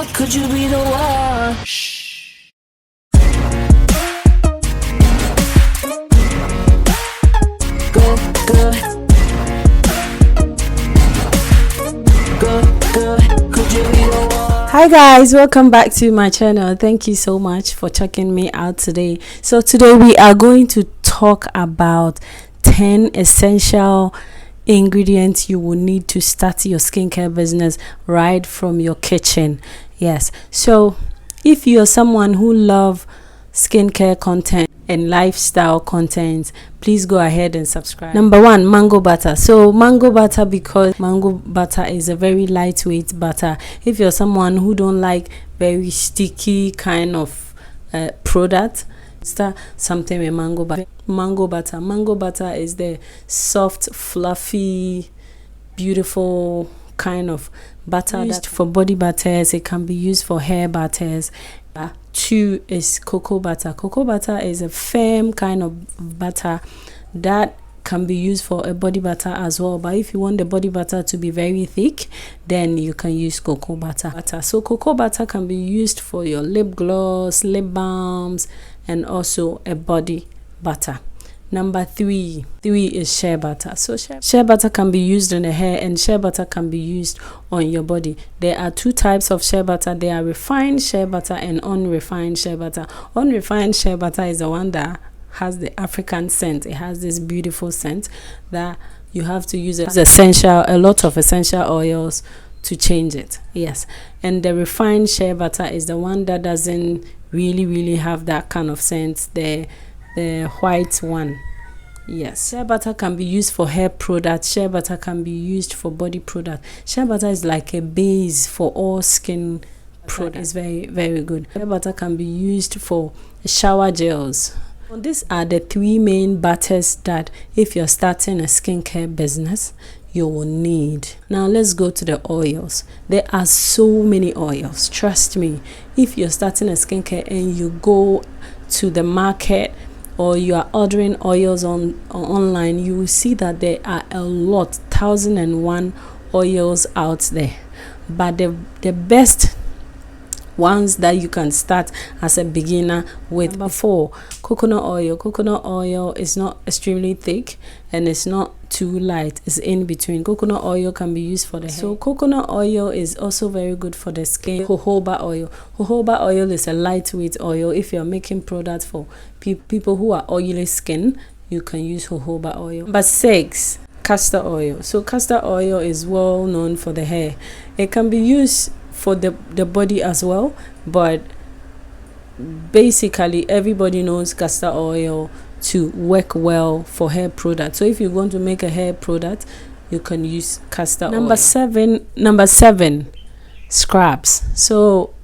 Could you be the one? Go, go. Could you be the one? Hi guys, welcome back to my channel. Thank you so much for checking me out today. So today we are going to talk about 10 essential ingredients you will need to start your skincare business right from your kitchen. Yes, so if you're someone who love skincare content and lifestyle content, please go ahead and subscribe. Number one, mango butter. So mango butter, because mango butter is a very lightweight butter. If you're someone who don't like very sticky kind of product, start something with mango butter. Mango butter is the soft, fluffy, beautiful kind of butter used for body butters. It can be used for hair butters. Two is cocoa butter. Cocoa butter is a firm kind of butter that can be used for a body butter as well, but if you want the body butter to be very thick, then you can use cocoa butter. So cocoa butter can be used for your lip gloss, lip balms, and also a body butter. Number three is shea butter. So shea butter can be used on the hair, and shea butter can be used on your body. There are two types of shea butter. There are refined shea butter and unrefined shea butter. Unrefined shea butter is the one that has the African scent. It has this beautiful scent that you have to use a lot of essential oils to change it. Yes, and the refined shea butter is the one that doesn't really have that kind of scent, the white one. Yes, shea butter can be used for hair products. Shea butter can be used for body products. Shea butter is like a base for all skin products. It's very good. Shea butter can be used for shower gels. These are the three main butters that if you're starting a skincare business, you will need. Now let's go to the oils. There are so many oils. Trust me, if you're starting a skincare and you go to the market or you are ordering oils online, you will see that there are a lot, 1001 oils out there. But the best ones that you can start as a beginner with. Number 4, coconut oil. Coconut oil is not extremely thick and it's not too light. It's in between. Coconut oil can be used for the hair. So coconut oil is also very good for the skin. Jojoba oil. Jojoba oil is a lightweight oil. If you're making products for people who are oily skin, you can use jojoba oil. Number 6, castor oil. So castor oil is well known for the hair. It can be used for the body as well, but basically everybody knows castor oil to work well for hair products. So if you want to make a hair product, you can use castor oil. Number 7, scrubs. So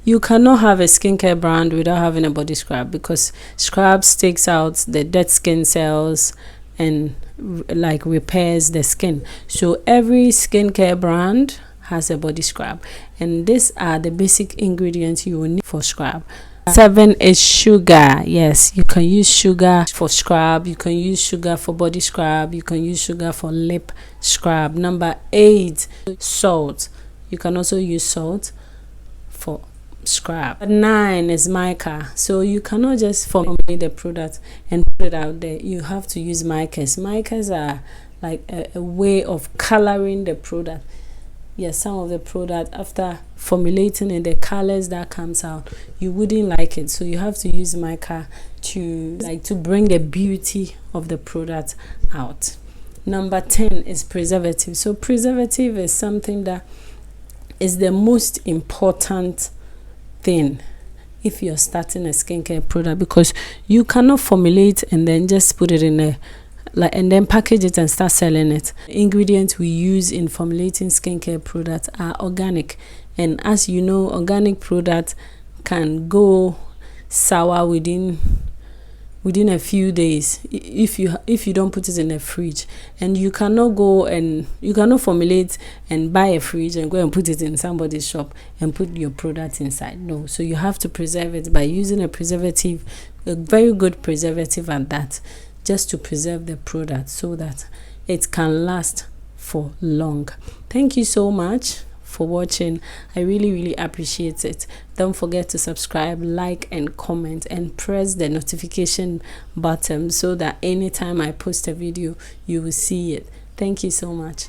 you cannot have a skincare brand without having a body scrub, because scrubs takes out the dead skin cells and like repairs the skin. So every skincare brand has a body scrub, and these are the basic ingredients you will need for scrub. 7 is sugar. Yes, you can use sugar for scrub, you can use sugar for body scrub, you can use sugar for lip scrub. Number 8, salt. You can also use salt for scrub. 9 is mica. So you cannot just formulate the product and put it out there. You have to use micas. Micas are like a way of coloring the product. Yes, some of the product, after formulating and the colors that comes out, you wouldn't like it. So you have to use mica to bring the beauty of the product out. Number 10 is preservative. So preservative is something that is the most important thing if you're starting a skincare product, because you cannot formulate and then just put it in and then package it and start selling it. Ingredients we use in formulating skincare products are organic, and as you know, organic products can go sour within a few days if you don't put it in a fridge. And you cannot formulate and buy a fridge and go and put it in somebody's shop and put your product inside. No, so you have to preserve it by using a preservative, a very good preservative at that, just to preserve the product so that it can last for long. Thank you so much for watching. I really appreciate it. Don't forget to subscribe, like and comment, and press the notification button so that anytime I post a video you will see it. Thank you so much.